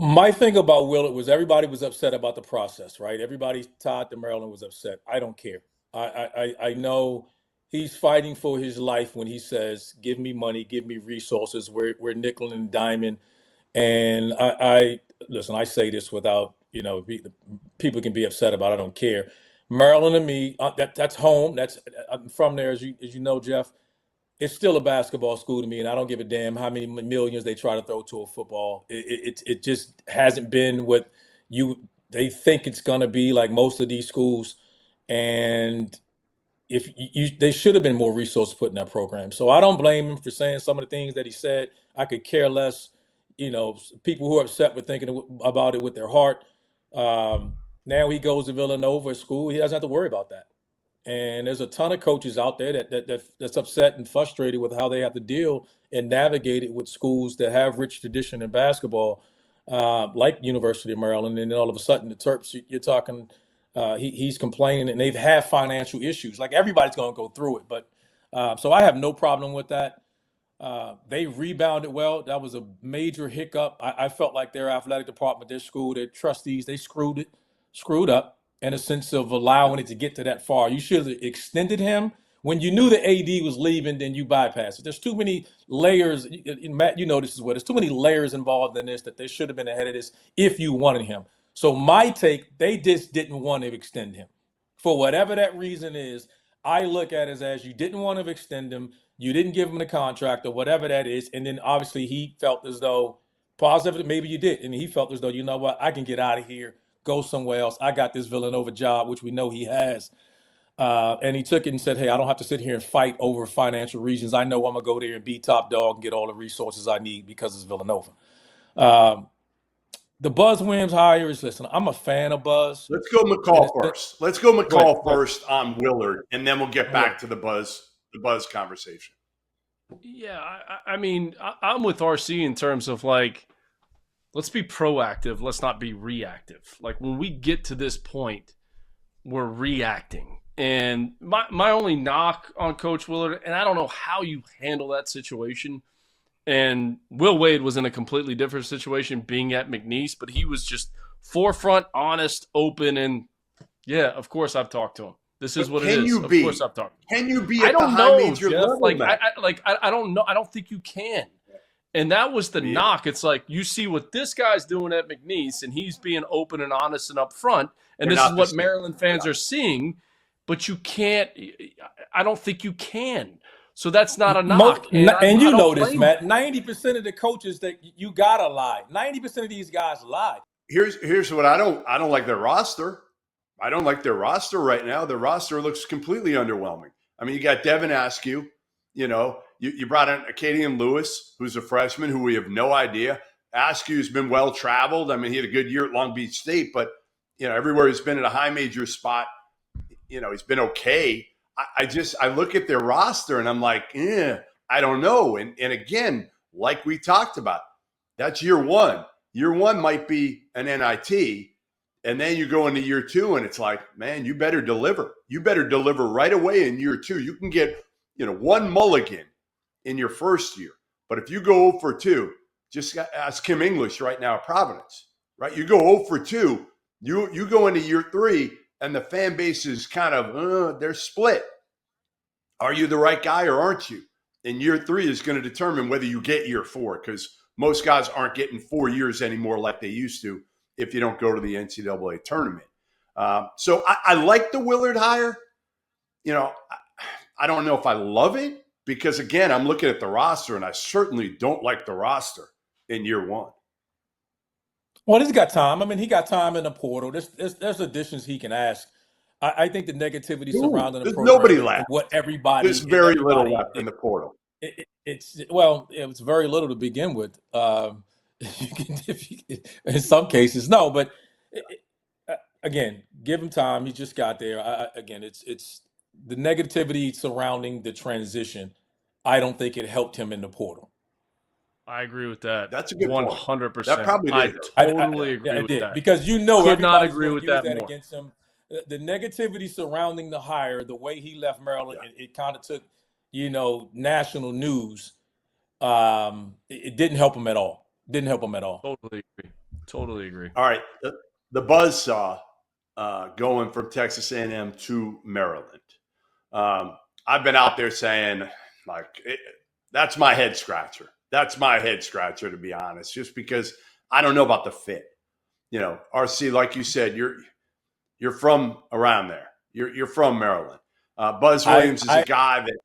My thing about Willard was everybody was upset about the process, right? Everybody tied to Maryland was upset. I don't care. I know he's fighting for his life when he says, "Give me money, give me resources." We're nickel and diming, and I listen. I say this without people can be upset about. It, I don't care. Maryland and me, that's home. I'm from there, as you know, Jeff. It's still a basketball school to me, and I don't give a damn how many millions they try to throw to a football. It just hasn't been what they think it's gonna be, like most of these schools. And if they should have been more resources put in that program. So I don't blame him for saying some of the things that he said. I could care less. People who are upset with thinking about it with their heart. Now he goes to Villanova school. He doesn't have to worry about that. And there's a ton of coaches out there that's upset and frustrated with how they have to deal and navigate it with schools that have rich tradition in basketball, like University of Maryland. And then all of a sudden, the Terps, you're talking, he's complaining, and they've had financial issues. Like everybody's going to go through it, but so I have no problem with that. They rebounded well. That was a major hiccup. I felt like their athletic department, their school, their trustees, they screwed up in a sense of allowing it to get to that far. You should have extended him. When you knew the AD was leaving, then you bypass it. There's too many layers. Matt, you know this as well. There's too many layers involved in this that they should have been ahead of this if you wanted him. So my take, they just didn't want to extend him. For whatever that reason is, I look at it as you didn't want to extend him. You didn't give him the contract or whatever that is. And then obviously he felt as though, positive, maybe you did. And he felt as though, you know what, I can get out of here, go somewhere else. I got this Villanova job, which we know he has. And he took it and said, hey, I don't have to sit here and fight over financial reasons. I know I'm going to go there and be top dog and get all the resources I need because it's Villanova. The Buzz Williams hire is, listen, I'm a fan of Buzz. Let's go McCall first. Let's go McCall first on Willard, and then we'll get back to the Buzz conversation. Yeah, I mean, I'm with RC in terms of like, let's be proactive. Let's not be reactive. Like when we get to this point, we're reacting. And my only knock on Coach Willard, and I don't know how you handle that situation. And Will Wade was in a completely different situation being at McNeese, but he was just forefront, honest, open, and yeah, of course I've talked to him. This is what it is. Of course I've talked. Can you be at the high major level? I don't know. I don't think you can. And that was the knock. It's like you see what this guy's doing at McNeese, and he's being open and honest and upfront. And this is what Maryland fans are seeing, but you can't. I don't think you can. So that's not a knock. And you know this, Matt. 90% of the coaches that you gotta lie. 90% of these guys lie. Here's what I don't like their roster. I don't like their roster right now. Their roster looks completely underwhelming. I mean, you got Devin Askew. You know, you brought in Acadian Lewis, who's a freshman, who we have no idea. Askew's been well traveled. I mean, he had a good year at Long Beach State, but you know, everywhere he's been at a high major spot, you know, he's been okay. I look at their roster and I'm like, I don't know. And again, like we talked about, that's year one. Year one might be an NIT. And then you go into year two and it's like, man, you better deliver. You better deliver right away in year two. You can get, you know, one mulligan in your first year. But if you go 0 for 2, just ask Kim English right now at Providence, right? You go 0 for 2, you go into year 3 and the fan base is kind of, they're split. Are you the right guy or aren't you? And year 3 is going to determine whether you get year 4 because most guys aren't getting 4 years anymore like they used to if you don't go to the NCAA tournament. So I like the Willard hire. You know, I don't know if I love it because, again, I'm looking at the roster and I certainly don't like the roster in year one. Well, he's got time. I mean, he got time in the portal. There's additions he can ask. I think the negativity surrounding the program. Nobody left. What everybody. There's very little left in the portal. It's very little to begin with. In some cases, no, but again, give him time. He just got there. It's the negativity surrounding the transition. I don't think it helped him in the portal. I agree with that. That's a good 100%. That probably did. I totally agree with that. Because you know, could not agree with that more. Against him. The negativity surrounding the hire, the way he left Maryland, it kind of took, national news. It didn't help him at all. Didn't help him at all. Totally agree. Totally agree. All right, the buzzsaw going from Texas A&M to Maryland. I've been out there saying, like, that's my head scratcher. That's my head scratcher, to be honest, just because I don't know about the fit. You know, RC, like you said, you're from around there. You're from Maryland. Buzz Williams is a guy that,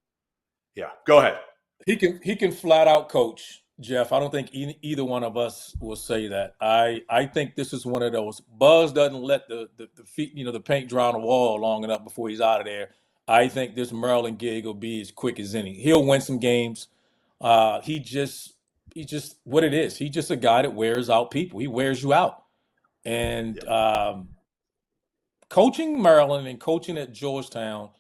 yeah, go ahead. He can flat out coach, Jeff. I don't think either one of us will say that. I think this is one of those. Buzz doesn't let the feet, the paint dry on the wall long enough before he's out of there. I think this Maryland gig will be as quick as any. He'll win some games. He just what it is. He's just a guy that wears out people. He wears you out. And coaching Maryland and coaching at Georgetown,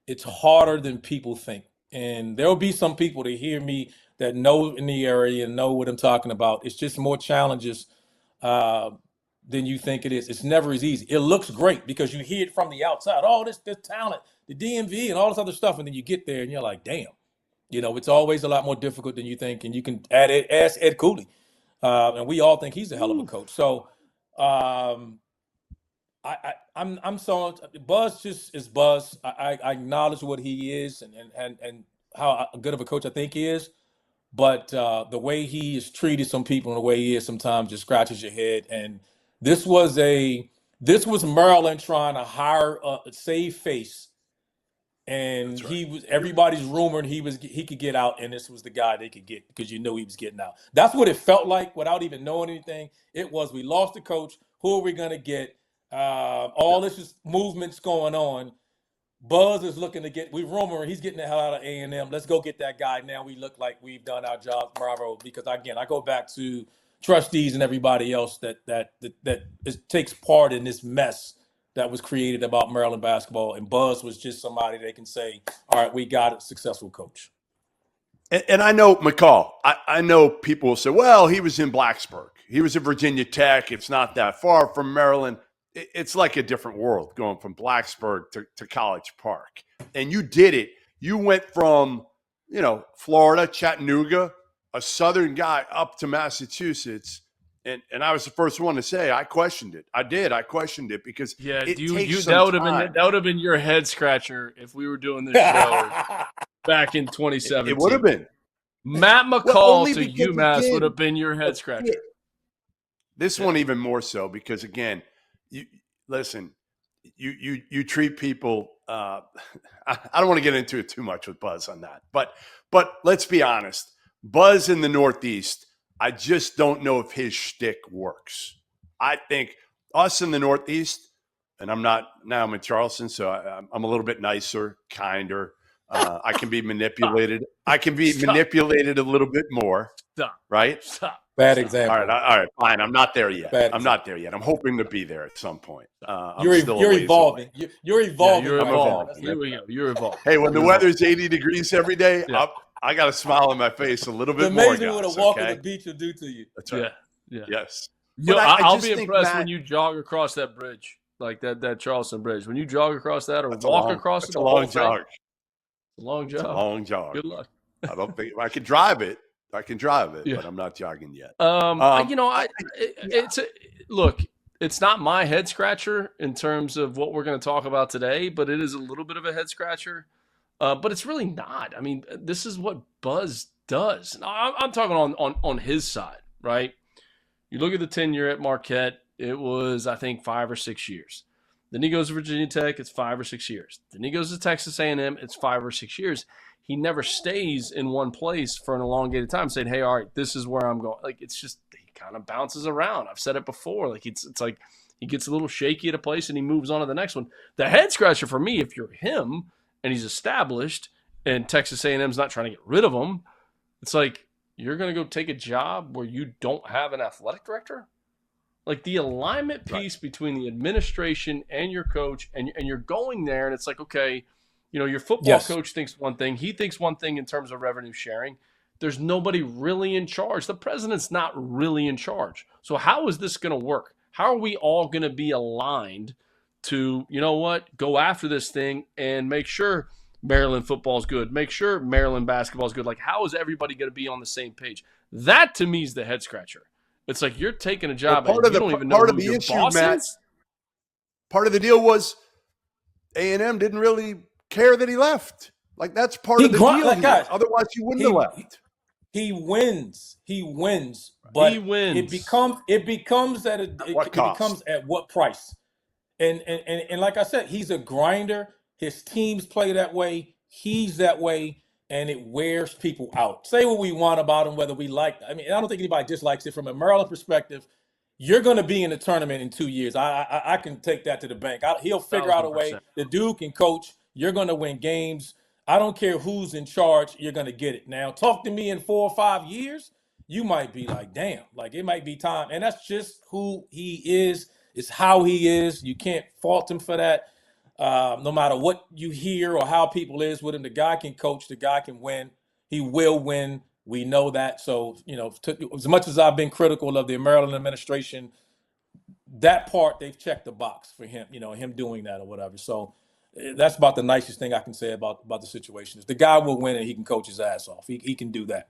it's harder than people think. And there'll be some people that hear me that know in the area and know what I'm talking about. It's just more challenges than you think it is. It's never as easy. It looks great because you hear it from the outside. Oh, this talent, the DMV and all this other stuff. And then you get there and you're like, damn. It's always a lot more difficult than you think. And you can ask Ed Cooley. And we all think he's a hell of a coach. So I'm so Buzz just is Buzz. I acknowledge what he is and how good of a coach I think he is, but the way he is treated some people and the way he is sometimes just scratches your head. And this was Maryland trying to hire a save face, and right. Everybody's rumored he could get out, and this was the guy they could get because you knew he was getting out. That's what it felt like without even knowing anything. It was we lost the coach. Who are we gonna get? All this is movements going on. Buzz is looking to we rumor he's getting the hell out of A&M. Let's go get that guy now. We look like we've done our job. Bravo. Because again, I go back to trustees and everybody else that takes part in this mess that was created about Maryland basketball. And Buzz was just somebody they can say, all right, we got a successful coach. And I know, McCall, I know people will say, well, he was in Blacksburg. He was at Virginia Tech. It's not that far from Maryland. It's like a different world going from Blacksburg to College Park. And you did it. You went from, Florida, Chattanooga, a southern guy up to Massachusetts. And I was the first one to say I questioned it. I did. I questioned it because that would have been your head scratcher if we were doing this show back in 2017. It would have been. Matt McCall to UMass would have been your head scratcher. This one even more so because, again, you treat people. I don't want to get into it too much with Buzz on that, but let's be honest. Buzz in the Northeast, I just don't know if his shtick works. I think us in the Northeast, and I'm in Charleston, so I'm a little bit nicer, kinder. I can be manipulated. I can be manipulated a little bit more. Stop. Right? Stop. Bad example. All right, fine. I'm not there yet. I'm not there yet. I'm hoping to be there at some point. You're evolving. You're evolving. You're evolving. Here we go. You're evolving. Hey, when the weather's 80 degrees every day, I got a smile on my face a little bit more. It's amazing what a walk on the beach will do to you. That's right. Yeah. Yes. I'll be impressed when you jog across that bridge, like that Charleston Bridge. When you jog across that or walk across it, it's a long jog. It's a long jog. It's a long jog. Good luck. I don't think I can drive it. But I'm not jogging yet. It's not my head scratcher in terms of what we're going to talk about today, but it is a little bit of a head scratcher. But it's really not. I mean, this is what Buzz does. I'm talking on his side, right? You look at the tenure at Marquette, it was, I think, 5 or 6 years. Then he goes to Virginia Tech, it's 5 or 6 years. Then he goes to Texas A&M, it's 5 or 6 years. He never stays in one place for an elongated time saying, hey, all right, this is where I'm going. Like, it's just, he kind of bounces around. I've said it before. Like, it's like he gets a little shaky at a place and he moves on to the next one. The head scratcher for me, if you're him and he's established and Texas A&M's not trying to get rid of him, it's like, you're going to go take a job where you don't have an athletic director? Like, the alignment piece between the administration and your coach, and you're going there, and it's like, okay, your football coach thinks one thing. He thinks one thing in terms of revenue sharing. There's nobody really in charge. The president's not really in charge. So how is this going to work? How are we all going to be aligned to, go after this thing and make sure Maryland football is good, make sure Maryland basketball is good? Like, how is everybody going to be on the same page? That, to me, is the head scratcher. It's like you're taking a job Well, and you don't even know who your boss is. Part of the deal was A&M didn't really care that he left. Like, that's part of the deal like, here. guys, Otherwise, he wouldn't have left. He wins, but He wins. it becomes at what price? And like I said, he's a grinder. His teams play that way. He's that way, and it wears people out. Say what we want about him, whether we like. I mean, I don't think anybody dislikes it. From a Maryland perspective, you're going to be in the tournament in 2 years. I can take that to the bank. He'll figure out a way. 1000%. The dude can coach. You're going to win games. I don't care who's in charge. You're going to get it. Now, talk to me in 4 or 5 years. You might be like, damn, like it might be time. And that's just who he is. It's how he is. You can't fault him for that. No matter what you hear or how people is with him, the guy can coach. The guy can win. He will win. We know that. So, as much as I've been critical of the Maryland administration, that part, they've checked the box for him, him doing that or whatever. So that's about the nicest thing I can say about the situation is the guy will win and he can coach his ass off. He can do that.